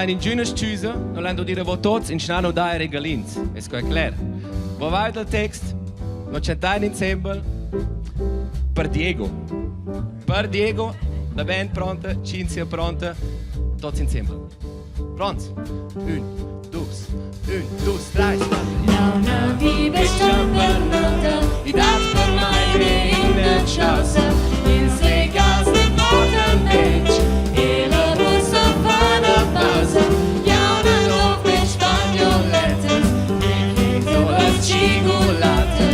in Giuno Stüse, non l'hanno dire votoz in schnano da regalins. Esco è chiaro. Wo vai del text? Non c'è in ensemble. Per Diego. Per Diego, la band pronta, Cinzia pronta, tutti insieme. Pronti? Un, due, tre, Launa wie bestimmt benannte, die das für meine Innen schossen, ins Regas den Worten Mensch, ihre Busse von der Pause, Jauna noch mit Spanioletten, ich krieg so das Chigolate.